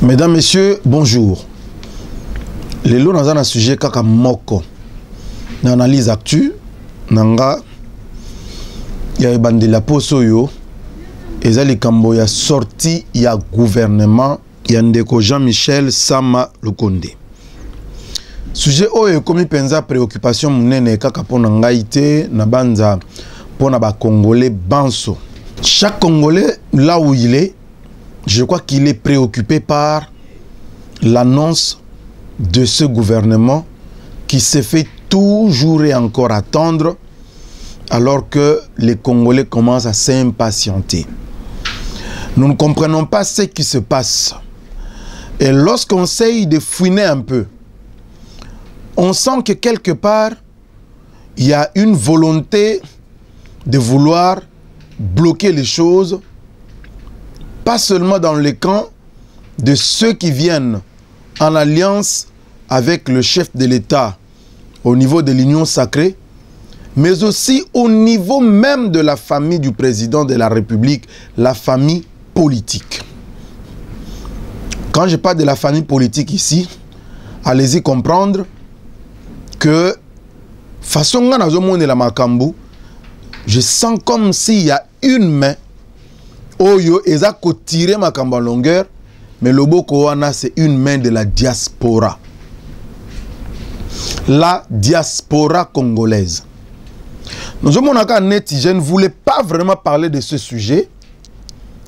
Mesdames, Messieurs, bonjour. Les lots dans un sujet kaka moko. N'analyse actu, nanga ya bandi la posoyo, ezali kambo ya sorti ya gouvernement ya ndeko Jean-Michel Sama Lukonde. Sujet oyo komi penza préoccupation munene kaka pona ngaite na banza pona ba Congolais banso. Chaque Congolais là où il est, je crois qu'il est préoccupé par l'annonce de ce gouvernement qui se fait toujours et encore attendre alors que les Congolais commencent à s'impatienter. Nous ne comprenons pas ce qui se passe. Et lorsqu'on essaye de fouiner un peu, on sent que quelque part, il y a une volonté de vouloir bloquer les choses, pas seulement dans le camp de ceux qui viennent en alliance avec le chef de l'État au niveau de l'Union sacrée, mais aussi au niveau même de la famille du président de la République, la famille politique. Quand je parle de la famille politique ici, allez-y comprendre que façon de la Makambu, je sens comme s'il y a une main Oyo eza ko tirer Makambu en longueur, mais le boko wana c'est une main de la diaspora. La diaspora congolaise. Nous avons net, je ne voulais pas vraiment parler de ce sujet.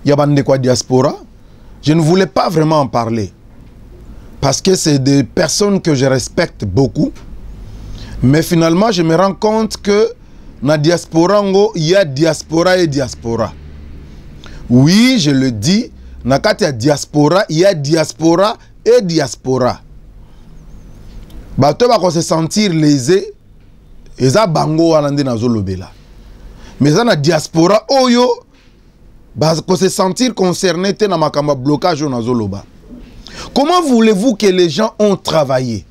Il y a de quoi diaspora. Je ne voulais pas vraiment en parler. Parce que c'est des personnes que je respecte beaucoup. Mais finalement, je me rends compte que dans la diaspora, il y a diaspora et diaspora. Oui, je le dis, dans la diaspora, il y a diaspora et diaspora. Bato va se sentir lésé, et ça bango alande na zolobela. Mais dans la diaspora, oyo, va se sentir concerné te na makamba blocage na zoloba. Comment voulez-vous que les gens ont travaillé?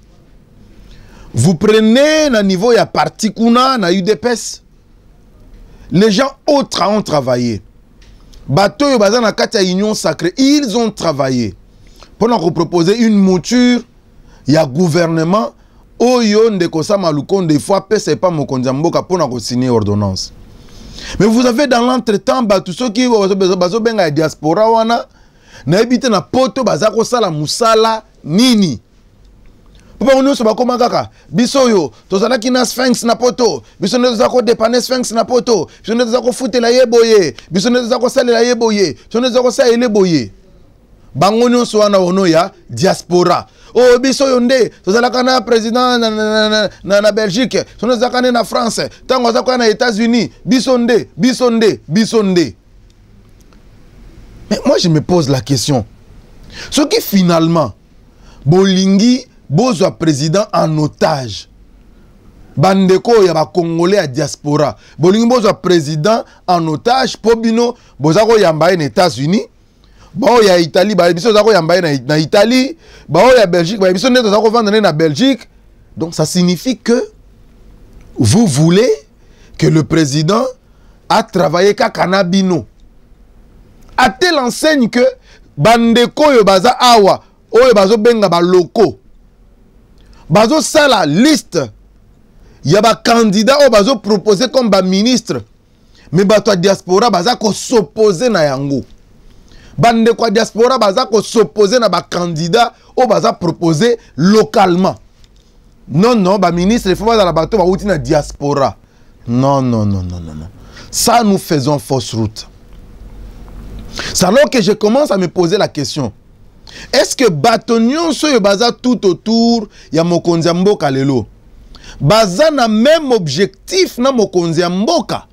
Vous prenez na niveau ya parti kuna na UDPS, les gens autres ont travaillé. Bato yo bazana kati ya Union sacrée, ils ont travaillé pour nous proposer une mouture ya gouvernement. Oyo ndeko Sama Lukonde des fois c'est pas mokonzi mboka pour nous signer ordonnance. Mais vous avez dans l'entretemps tous ceux qui bazo benga diaspora wana na ebité na poto bazako sala musala nini. Papa on se ba koma kaka biso yo tozala ki na Sphinx na poto biso ne tozako dépanner Sphinx na poto biso ne tozako futela yeboye biso ne tozako salela yeboye biso ne tozako salela boye bango nyonso wana ono ya diaspora. Oh biso yo nde tozala kana président na Belgique biso ne tozaka na France tango azako na États-Unis biso nde biso nde biso nde. Mais moi je me pose la question, ce qui finalement bolingi Bozwa président en otage. Bandeko ya ba Congolais à diaspora. Bolingi bozwa président en otage. Pobino bozako yambaye na États-Unis. Bao ya Italie, ba biso zako yambaye na Italie. Bao ya Belgique, ba biso neto zako vendre na Belgique. Donc ça signifie que vous voulez que le président a travaillé kakanabino. A telle enseigne que bandeko yo baza awa, oyo bazo benga ba loko. Bazo ça la liste. Il y a des candidats qui bazo proposé comme ba ministre. Mais bato diaspora baza ko s'opposer na yango. Bande kwa diaspora baza ko s'opposer na ba candidat ou baza proposé localement. Non non, ba ministre il faut pas dans la bato ba outi na diaspora. Non non non non non non. Ça nous faisons fausse route. C'est alors que je commence à me poser la question. Est-ce que Batonyon soyo baza tout autour ya mokonzi mboka lelo? Baza na même objectif na mokonzi mboka?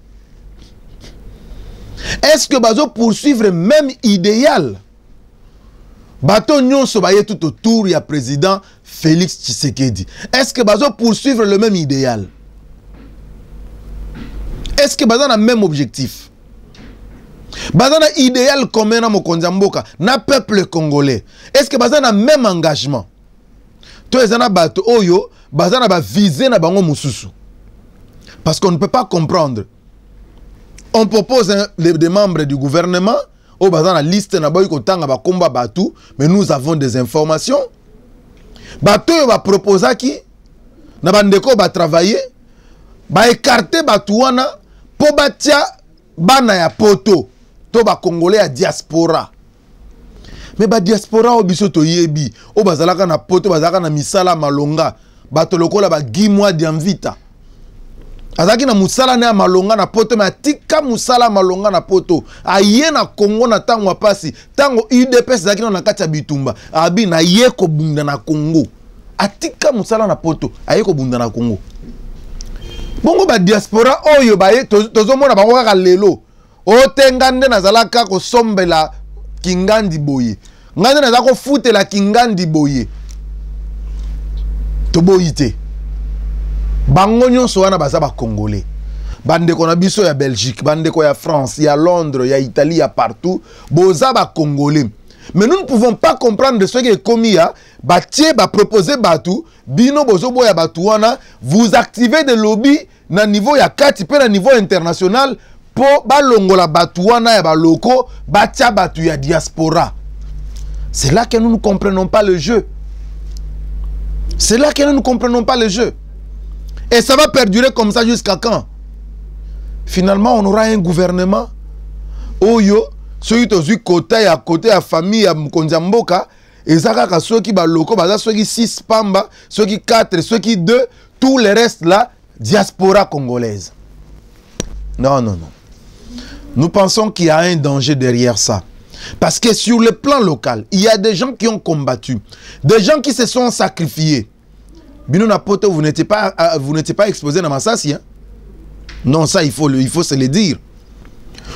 Est-ce que bazo poursuivre même idéal? Batonyon so baye tout autour ya président Félix Tshisekedi. Est-ce que bazo poursuivre le même idéal? Est-ce que baza na même objectif? Bazana idéal commun na mokonzi mboka na peuple congolais. Est-ce que bazana même engagement? To ezana bato oyo bazana ba viser na bango mususu. Parce qu'on ne peut pas comprendre. On propose des membres du gouvernement, au bazar la liste na boy kotanga ba komba batu, mais nous avons des informations. Batu va proposer qui na bandeko ba travailler, ba écarter batu wana po batia bana ya poto, to ba congolais ya diaspora. Mais ba diaspora o biso to yebi, o bazalaka na poto, bazalaka na misala malonga, bato lokola ba gimwa diamvita. Azaki na musala na malonga na poto, mais atika musala malonga na poto. Aye na Congo na tango apasi, tango UDPS zaki na kati ya bitumba. Abi na ye ko bunda na Congo. Atika musala na poto, aye ko bunda na Congo. Bongo ba diaspora oyo ba ye tozomona bango kaka lelo. O tengande na zalaka ko sombela Kingandi boye. Ngande na zako fute la Kingandi boye. To boyite. Bango nyonso wana baza ba Congolais. Bandeko na biso ya Belgique, bandeko ya France, ya Londres, ya Italie, ya partout, boza ba Congolais. Mais nous ne pouvons pas comprendre ce qui est commis à batie ba proposer batu, bino bozo boya batu wana, vous activez des lobbies na niveau ya kati pe na niveau international. Po balongola batuana ya baloko batia batu ya diaspora. C'est là que nous ne comprenons pas le jeu. C'est là que nous ne comprenons pas le jeu. Et ça va perdurer comme ça jusqu'à quand? Finalement, on aura un gouvernement. Oyo, ceux qui ont côté à famille à Mkonzamboka, et ça ka ceux qui baloko, baza ceux qui 6 pamba, ceux qui 4, ceux qui 2, tous les restes là, diaspora congolaise. Non, non, non. Nous pensons qu'il y a un danger derrière ça. Parce que sur le plan local, il y a des gens qui ont combattu. Des gens qui se sont sacrifiés. Bino Napoto, vous n'étiez pas exposé dans Massassi. Hein? Non, ça, il faut se le dire.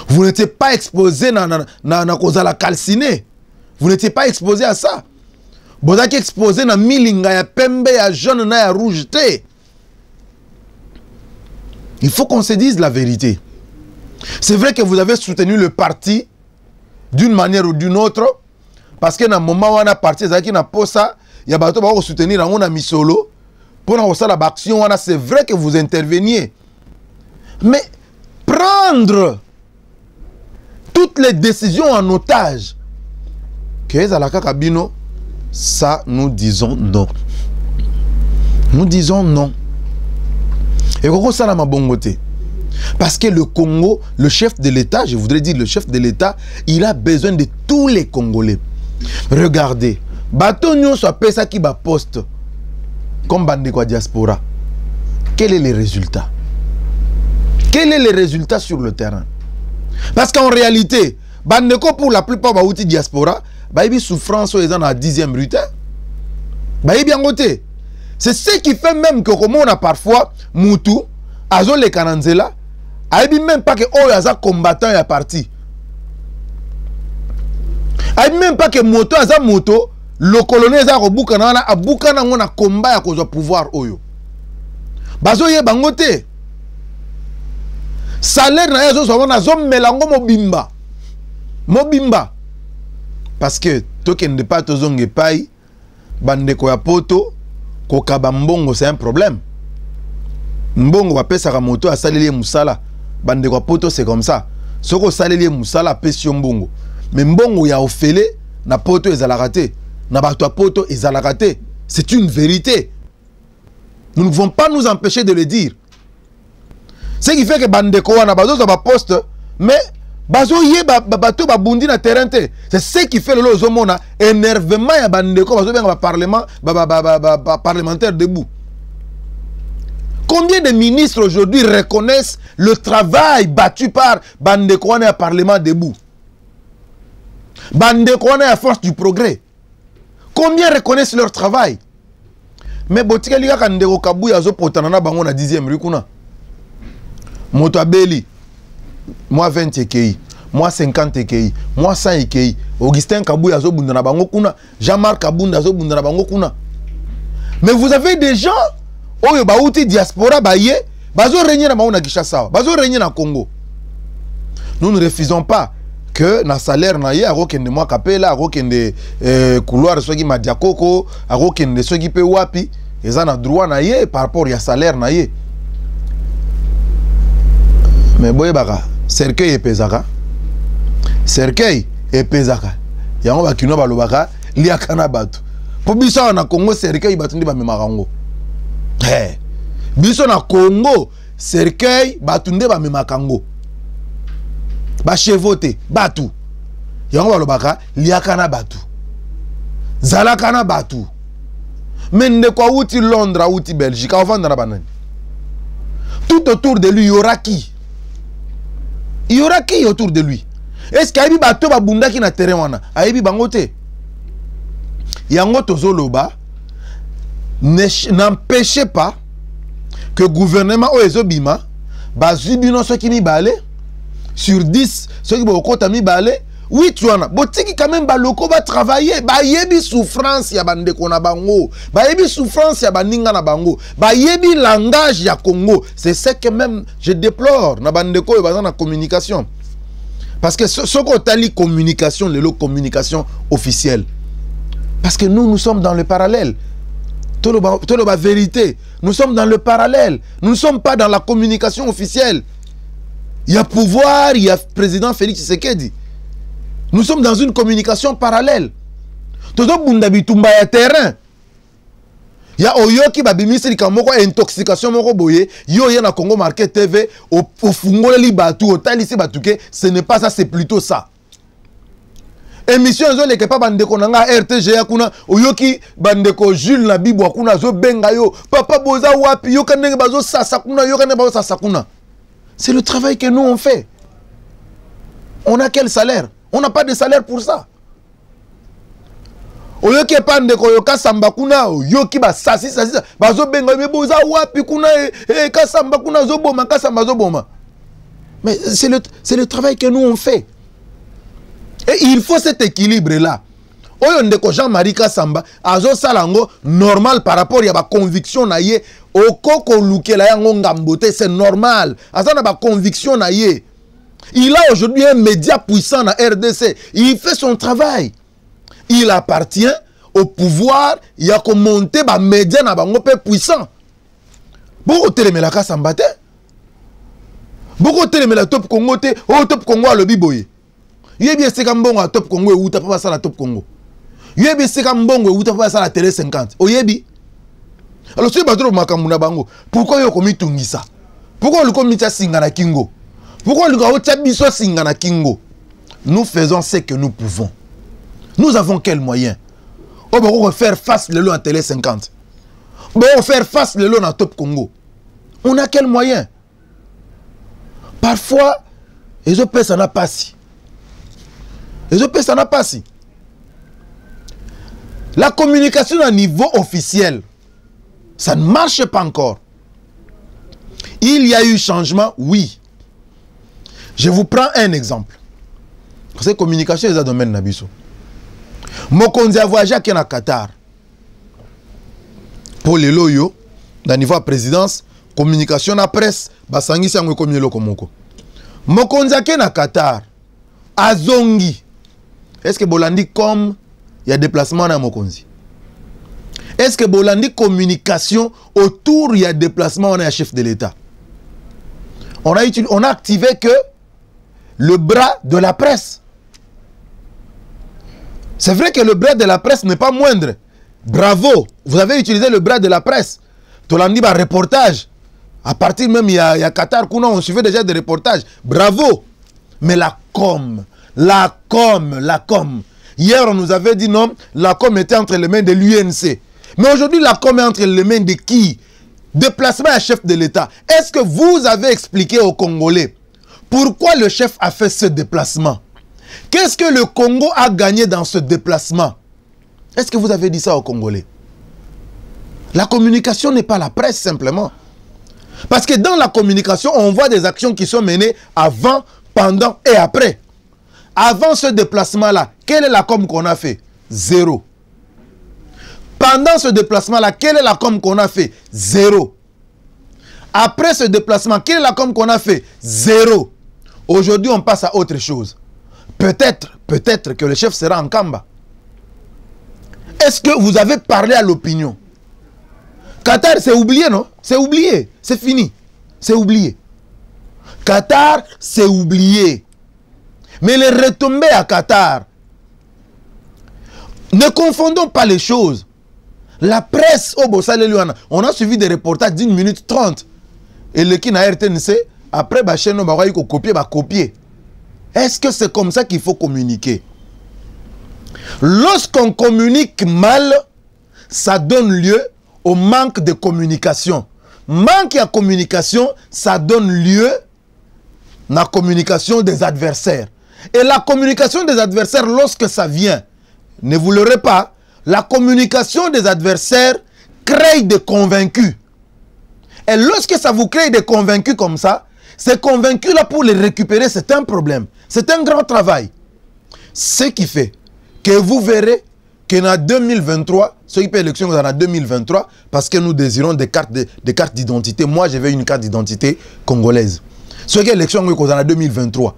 Vous n'étiez pas exposé dans la calcinée. Vous n'étiez pas exposé à ça. Vous êtes exposé dans Milinga, ya Pembe, ya jaune, ya rouge. Il faut qu'on se dise la vérité. C'est vrai que vous avez soutenu le parti d'une manière ou d'une autre, parce que dans le moment où on a parti, il y a des gens qui soutenir en misolo pour la action. C'est vrai que vous interveniez. Mais prendre toutes les décisions en otage, ça, nous disons non. Nous disons non. Et pourquoi ça n'a pas bon côté? Parce que le Congo, le chef de l'État, je voudrais dire le chef de l'État, il a besoin de tous les Congolais. Regardez, bateau nyon soit pesa qui ba poste comme bandeko diaspora. Quel est le résultat? Quel est le résultat sur le terrain? Parce qu'en réalité, bandeko pour la plupart ba outil diaspora, ba ibi souffrance aux gens à 10e brutin. Ba ibi en côté. C'est ce qui fait même que comme on a parfois Moutou, Azo le Kananzela, Aïbi même pas que Oyaza combattant est parti. Aïbi même pas que moto Aza moto, le colonel Aza Boukana, a Boukana on a combat à cause du pouvoir Oyo. Bazo ye bangote. Salaire na yazo so na zo melango mobimba. Mobimba. Parce que token de pas tozonge pai bandeko ya poto kokaba mbongo c'est un problème. Mbongo va pesa ka moto a saleli musala. Bande kwa poto c'est comme ça. Soko saleli musala pesi mbongo. Mais mbongo ya ofele na poto ezalaka te. Na bato a poto ezalaka te. C'est une vérité. Nous ne pouvons pas nous empêcher de le dire. Ce qui fait que bande ko wana bazo ba poste mais bazo ye bato ba bundi na terrain te. C'est ce qui fait le lozomona énervement ya bande ko bazo benga parlement parlementaire debout. Combien de ministres aujourd'hui reconnaissent le travail battu par Bandekouane à Parlement debout? Bandekouane à force du progrès. Combien reconnaissent leur travail? Mais Botika Liga Kandeko Kabou Yazo Potanana Bango na 10e rikuna. Moto Abeli, moi 20 EKI, moi 50 EKI, moi 100 EKI. Augustin Kabou Yazo Bundana Bango Kuna, Jean-Marc Kabou Yazo Bundana Bango Kuna. Mais vous avez des gens Oyo baouti diaspora baye bazo régner na mauna Kinshasa, bazo régner na Congo. Nous ne refusons pas que na salaire na ye akokende mwa kapela akokende couloir soki madiakoko akokende soki pe wapi eza na droit na ye par rapport ya salaire na ye. Mais boye baka cercueil epezaka. Cercueil et pesaka. Yango ba kino ba lobaka liaka na batu. Po biso na Congo cercueil batundi ba memarango. Biso na Congo cercueil batundi ba memakango. Ba chevote batu. Yango ba lobaka liaka na batu. Zalaka na batu. Mende kwa outi Londres, outi Belgique, avant dans la banane. Tout autour de lui, il y aura qui? Il y aura qui autour de lui? Est-ce qu'il y a des bateaux qui na terrain? Il y a bangote. Yango tozoloba n'empêchez pas que le gouvernement o ezobima bazibino ceux qui mi balé sur 10 ceux qui bokota mi balé. Oui, tu en as. Botiki quand même baloko va travailler. Ba yebi souffrance ya bande kona bango. Ba yebi souffrance ya baninga na bango. Ba yebi langage ya Congo. C'est ce que même je déplore na bande ko bazan na communication. Parce que ce qu'on tali communication, le communication officielle. Parce que nous sommes dans le parallèle. Tout le vérité. Nous sommes dans le parallèle. Nous ne sommes pas dans la communication officielle. Il y a pouvoir, il y a président Félix Tshisekedi. Nous sommes dans une communication parallèle. Todo bundabi tumba ya terrain. Ya oyoki babimisi likamoko intoxication moko boye. Yo ya na Congo Market TV au fungole li batu au talisi batuke. Ce n'est pas ça, c'est plutôt ça. Émission zo leke pa bandeko nanga RTGA kuna oyoki bandeko Jules na Bibwa kuna zo benga yo. Papa boza wapi yo kanenge bazo sasa kuna yo kanenge bazo sasa kuna. C'est le travail que nous on fait. On a quel salaire? On n'a pas de salaire pour ça. Oyoki pande koyoka samba kuna yoki ba sasi bazo benga meboza wapi kuna ka samba kuna zo boma ka samba zo boma. Mais c'est le travail que nous on fait. Et il faut cet équilibre là. Oyo ndeko Jean-Marie Kasamba azo salango normal par rapport ya ba conviction na ye okoko lukela yango ngambote, c'est normal. Azana ba conviction na ye. Il a aujourd'hui un média puissant dans RDC. Il fait son travail. Il appartient au pouvoir. Il a monté un média puissant. Beaucoup de la casse en bataille. Beaucoup de la top Congo. Oh, top Congo à le biboye. Il y a bien ce qu'on a top Congo ou t'as pas ça la top Congo. Il y a bien ce qu'on a ou t'as pas ça la télé 50. Oh, yebi. Alors, si tu as bango, pourquoi il a commis tout ça? Pourquoi il a commis ça Singana Kingo? Pourquoi nous faisons ce que nous pouvons. Nous avons quels moyens? On va faire face le lot à Télé 50. On va faire face le lot à Top Congo. On a quels moyens? Parfois, les OP ça n'a pas si. Les OP ça n'a pas si. La communication à niveau officiel, ça ne marche pas encore. Il y a eu changement, oui. Je vous prends un exemple. Parce que communication est un domaine nabiso. Mokonzi a voyagé à Qatar. Pour les loyaux, dans le niveau de présidence, communication à presse, basangi sango komi lo komoko. Mokonzi a Qatar. Azongi. Est-ce que Bolandi comme il y a déplacement dans Mokonzi? Est-ce que Bolandi communication autour il y a déplacement on est chef de l'État? On a activé que le bras de la presse. C'est vrai que le bras de la presse n'est pas moindre. Bravo, vous avez utilisé le bras de la presse. Tolandi ba reportage. À partir même il y a Qatar, on suivait déjà des reportages. Bravo. Mais la com. Hier on nous avait dit non, la com était entre les mains de l'UNC. Mais aujourd'hui la com est entre les mains de qui? Déplacement à chef de l'État. Est-ce que vous avez expliqué aux Congolais pourquoi le chef a fait ce déplacement? Qu'est-ce que le Congo a gagné dans ce déplacement? Est-ce que vous avez dit ça aux Congolais? La communication n'est pas la presse simplement. Parce que dans la communication, on voit des actions qui sont menées avant, pendant et après. Avant ce déplacement-là, quelle est la com qu'on a fait? Zéro. Pendant ce déplacement-là, quelle est la com qu'on a fait? Zéro. Après ce déplacement, quelle est la com qu'on a fait? Zéro. Aujourd'hui, on passe à autre chose. Peut-être que le chef sera en Kamba. Est-ce que vous avez parlé à l'opinion? Qatar, c'est oublié, non? C'est oublié. C'est fini. C'est oublié. Qatar, c'est oublié. Mais les retombées à Qatar, ne confondons pas les choses. La presse au Bossalé-Luana, on a suivi des reportages d'1 minute 30. Et le qui n'a RTNC, après, on va copier. Est-ce que c'est comme ça qu'il faut communiquer? Lorsqu'on communique mal, ça donne lieu au manque de communication. Manque de communication, ça donne lieu à la communication des adversaires. Et la communication des adversaires, lorsque ça vient, ne vous l'aurez pas, la communication des adversaires crée des convaincus. Et lorsque ça vous crée des convaincus comme ça, ces convaincus-là, pour les récupérer, c'est un problème. C'est un grand travail. Ce qui fait que vous verrez qu'en 2023, ceux qui paient l'élection en 2023, parce que nous désirons des cartes d'identité. Moi, je veux une carte d'identité congolaise. Ceux qui paient l'élection en 2023.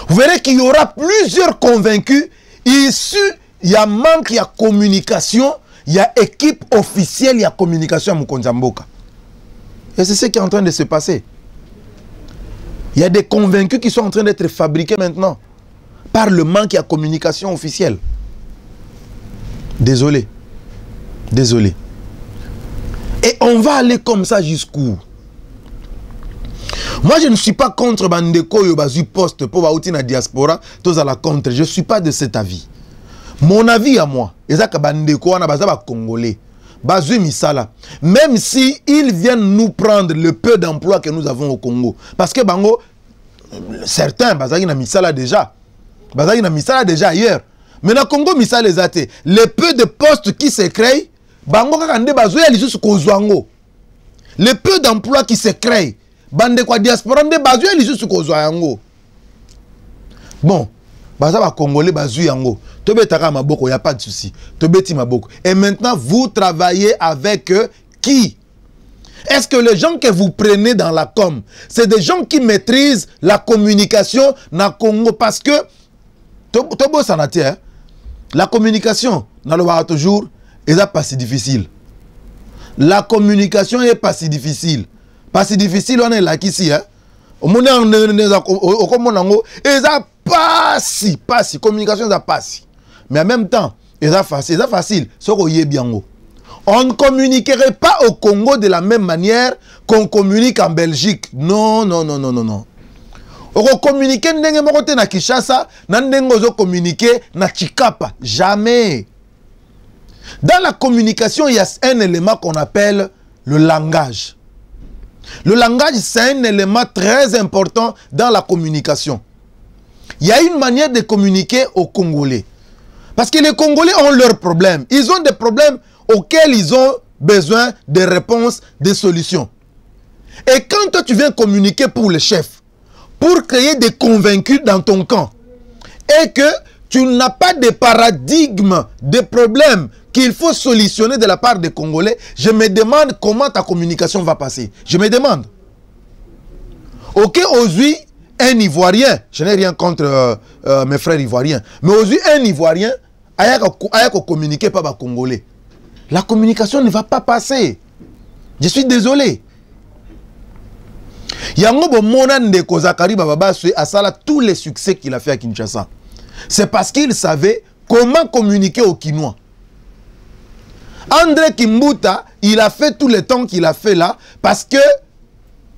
Vous verrez qu'il y aura plusieurs convaincus issus. Il y a manque, il y a communication, il y a équipe officielle, il y a communication à Mukonzamboka. Et c'est ce qui est en train de se passer. Il y a des convaincus qui sont en train d'être fabriqués maintenant par le manque, il y a communication officielle. Désolé. Désolé. Et on va aller comme ça jusqu'où? Moi, je ne suis pas contre Bandeko Yobazu Poste pour Baouti na diaspora, tous à la contre. Je ne suis pas de cet avis. Mon avis à moi, c'est Bandeko wana baza Congolais. Bazu Misala. Même si ils viennent nous prendre le peu d'emplois que nous avons au Congo. Parce que Bango, certains, Bazaki na Misala déjà. Bazaki na Misala déjà ailleurs. Mais dans le Congo, Misala les athées. Les peu de postes qui se créent, Bango kakande bazu ya lisu kozwango. Les peu d'emplois qui se créent, bande kwa diaspora nde bazu ya lisu kozwango. Bon, baza ba Congolais bazu yango. Tobetaka maboko, il n'y a pas de souci. Tobeti maboko. Et maintenant, vous travaillez avec qui? Est-ce que les gens que vous prenez dans la com, c'est des gens qui maîtrisent la communication dans le Congo? Parce que, la communication, dans le bar toujours, n'est pas si difficile. La communication n'est pas si difficile. Pas si difficile, on est là ici. Au monde, pas si. Communication, c'est pas si. Mais en même temps, c'est facile. On ne communiquerait pas au Congo de la même manière qu'on communique en Belgique. Non. On communique na Kinshasa, on communique na Chikapa. Jamais. Dans la communication, il y a un élément qu'on appelle le langage. Le langage, c'est un élément très important dans la communication. Il y a une manière de communiquer aux Congolais. Parce que les Congolais ont leurs problèmes. Ils ont des problèmes auxquels ils ont besoin de réponses, de solutions. Et quand toi, tu viens communiquer pour le chef, pour créer des convaincus dans ton camp, et que tu n'as pas de paradigme, de problèmes qu'il faut solutionner de la part des Congolais, je me demande comment ta communication va passer. Je me demande. Ok, aujourd'hui, un Ivoirien, je n'ai rien contre mes frères Ivoiriens, mais aujourd'hui, un Ivoirien a communiqué par les Congolais. La communication ne va pas passer. Je suis désolé. Yango Mona Ndeko Zakari Baba a sala tous les succès qu'il a fait à Kinshasa. C'est parce qu'il savait comment communiquer aux Kinois. André Kimbuta, il a fait tout le temps qu'il a fait là parce que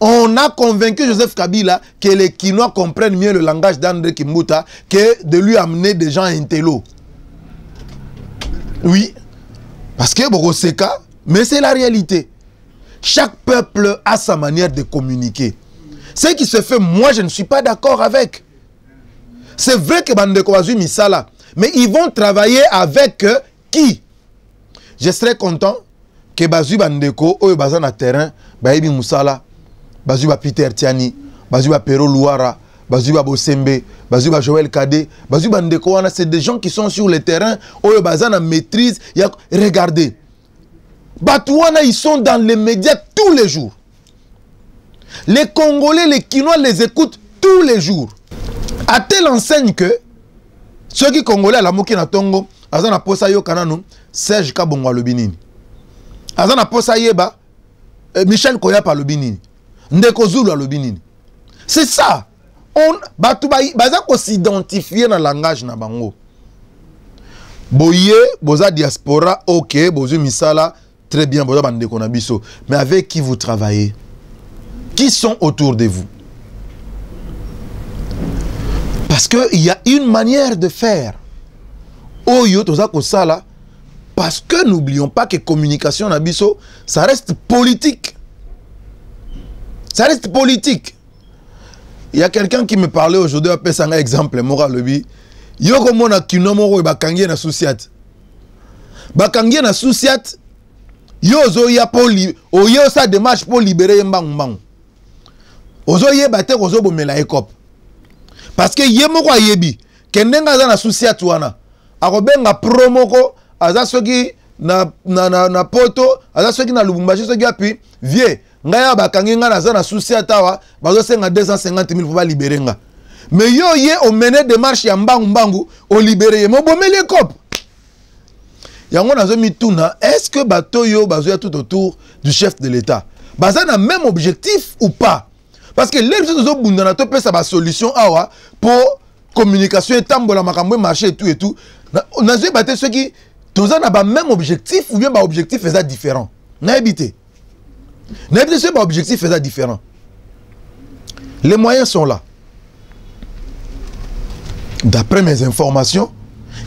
on a convaincu Joseph Kabila que les Kinois comprennent mieux le langage d'André Kimbuta que de lui amener des gens intello. Oui, parce que Boroseka, mais c'est la réalité. Chaque peuple a sa manière de communiquer. Ce qui se fait, moi je ne suis pas d'accord avec. C'est vrai que Bandeko Bazu Misala, mais ils vont travailler avec qui? Je serais content que Bazu Bandeko, ou Bazan à terrain, Baïbi Moussala, Bazu Peter Tiani, Bazu Pero Louara, Bazu Bosembe, Bazu Joël Kade, Bazu Bandeko, c'est des gens qui sont sur le terrain, ou Bazan à maîtrise. Regardez, Batouana, ils sont dans les médias tous les jours. Les Congolais, les Kinois les écoutent tous les jours. À telle enseigne que ceux qui Congolais à la Mokina Tongo, Azana Posayo Kanano, Serge Kabongo Lobinini. Azana Posayeba, Michel Koya Lobinini. Ndeko Zulu Lobinini. C'est ça. baza ko s'identifier na langage na bango. Boye, boza diaspora, ok, bozu misala, très bien, boza bande konabiso. Mais avec qui vous travaillez? Qui sont autour de vous? Parce qu'il y a une manière de faire. Oyo, toza ko sala, parce que n'oublions pas que communication nabiso, ça reste politique. Ça reste politique. Il y a quelqu'un qui me parlait aujourd'hui, après ça un exemple, moral lebi. Yoko mona kinomoro bakangie na souciat. Bakangie na souciat. Yozo ya poli, oyo sa démarche pour libérer mbang. Ozo ye bate ozo bomela ekop. Parce que yemoko yebi, kendenga za na souciat wana. Akobenga promoko aza soki na poto, aza soki na Lubumbashi soki api vie. Ngaya bakangie nga na za na souciat awa, bazo senga 250 000 pour ba libérer nga. Mais yo ye o mené démarche ya mbangu o libéré mo bomeli cop. Yango nazo mituna, est-ce que bato yo bazo ya tout autour du chef de l'État? Baza na même objectif ou pas? Parce que les gens zo bundana to pesa ba solution awa pour communication et tambola makambo marché et tout. Nazo baté ceux qui toza na ba même objectif ou bien ba objectif est différent. Na habité. Na habité c'est ba objectif est différent. Les moyens sont là. D'après mes informations,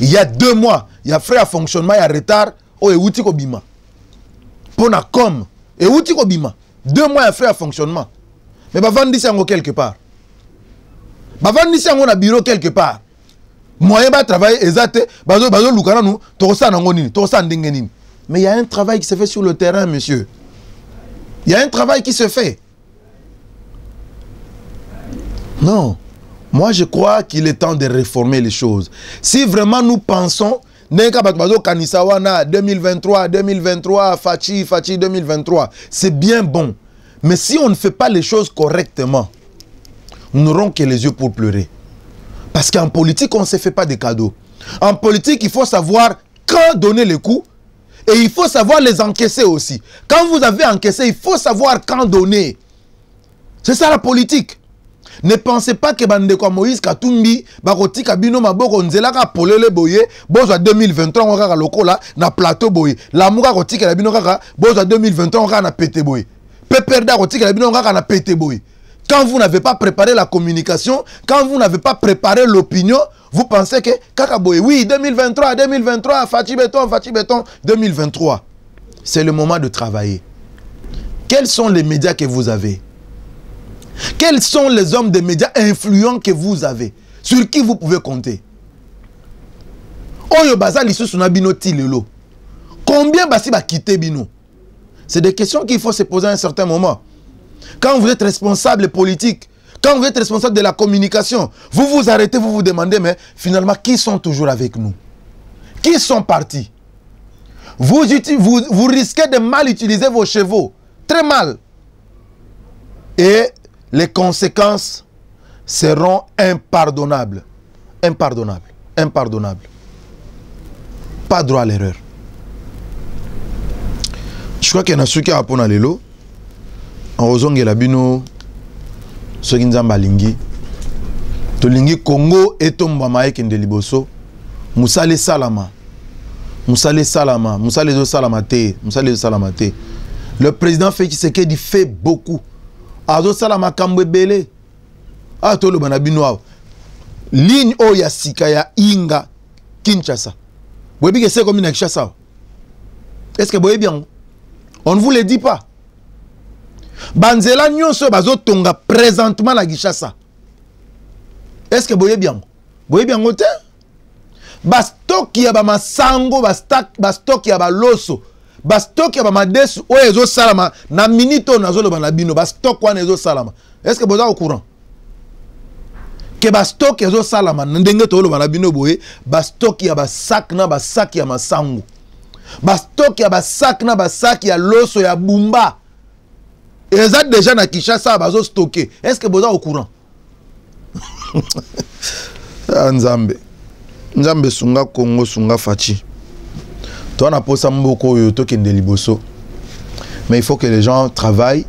il y a 2 mois, il y a frais à fonctionnement, il y a retard, oh, et outil kobima. Pour na com, et outil kobima. 2 mois, il y a frais à fonctionnement. Mais bah, vendre ça quelque part. Bah, vendre ça na bureau quelque part. Moyen de travailler, exact, bazo lukana nous, torosa nangoni, torosa ndengenini. Mais il y a un travail qui se fait sur le terrain, monsieur. Il y a un travail qui se fait. Non. Moi, je crois qu'il est temps de réformer les choses. Si vraiment nous pensons, 2023, Fachi 2023, c'est bien bon. Mais si on ne fait pas les choses correctement, nous n'aurons que les yeux pour pleurer. Parce qu'en politique, on ne se fait pas des cadeaux. En politique, il faut savoir quand donner les coups et il faut savoir les encaisser aussi. Quand vous avez encaissé, il faut savoir quand donner. C'est ça la politique. Ne pensez pas que Bandeko Moïse Katumbi, Bakoti Kabino Maboko Nzelaka Polele Boye, Bozo 2023, on va lokola na plateau Boye. La Mouga Koti Kabino Kaka, Bozo 2023, on va na pété Boye. Peperda Koti Kabino on va na pété Boye. Quand vous n'avez pas préparé la communication, quand vous n'avez pas préparé l'opinion, vous pensez que Kaka Boye, oui, 2023, Fachi Béton, 2023. C'est le moment de travailler. Quels sont les médias que vous avez? Quels sont les hommes des médias influents que vous avez? Sur qui vous pouvez compter? Oyo baza lisusu na bino tilelo. Combien basi ba quitter bino? C'est des questions qu'il faut se poser à un certain moment. Quand vous êtes responsable politique, quand vous êtes responsable de la communication, vous vous arrêtez, vous vous demandez, mais finalement, qui sont toujours avec nous? Qui sont partis? Vous risquez de mal utiliser vos chevaux. Très mal. Et les conséquences seront impardonnables. Impardonnables. Impardonnables. Pas droit à l'erreur. Je crois qu'il y en a ceux qui apprennent à l'élo. En osant que la bino, ceux qui n'ont pas lingi. Tolingi Congo et Tombamae qui liboso. Moussale Salama. Moussale Salama. Moussale zo Salamate. Moussale Salamate. Le président Félix Tshisekedi fait beaucoup. Azo Salama Kambwe Bele. Ah, tolo banabino. Ligne Oya Sikaya Inga Kinshasa. Vous voyez que c'est comme une Kinshasa. Est-ce que vous voyez bien? On ne vous le dit pas. Banzela nyonso bazo tonga présentement la Kinshasa. Est-ce que vous voyez bien? Vous voyez bien côté? Bastok ya ba masango, bastok ya ba loso. Bastok ya ba madesu o ezo salama na minito nazo lo banabino bastok wana ezo salama. Est-ce que vous êtes au courant? Que bastok ezo salama ndenge to lo banabino boye bastok ya ba sac na ba sac ya masango. Bastok ya ba sac na ba sac ya loso ya bumba. Et ils ont déjà na Kinshasa bazo stocké. Est-ce que vous êtes au courant? Nzambe. Nzambe sunga Congo sunga Fachi. Toi na posa mboko yoto kende liboso. Mais il faut que les gens travaillent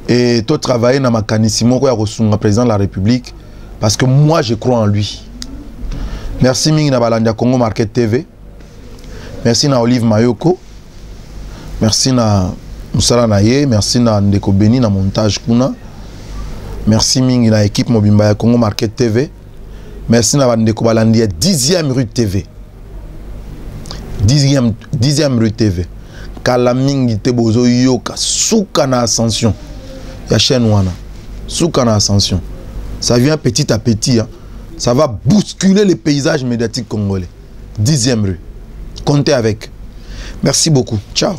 et toi travailler na makanissimo ko ya ko sunga président de la République Parce que moi, je crois en lui. Merci Mingi na Balandia Congo Market TV. Merci na Olive Mayoko. Merci na Moussala Naye. Merci na Ndeko Beni na montage kuna. Merci Mingi na équipe Mobimba ya Congo Market TV. Merci na Ndeko Balandia 10e rue TV. 10e rue TV. Kala Mingi te bozo yoka souka na ascension. Ya chaîne wana. Souka na ascension. Ça vient petit à petit. Hein. Ça va bousculer les paysages médiatiques congolais. 10e rue. Comptez avec. Merci beaucoup. Ciao.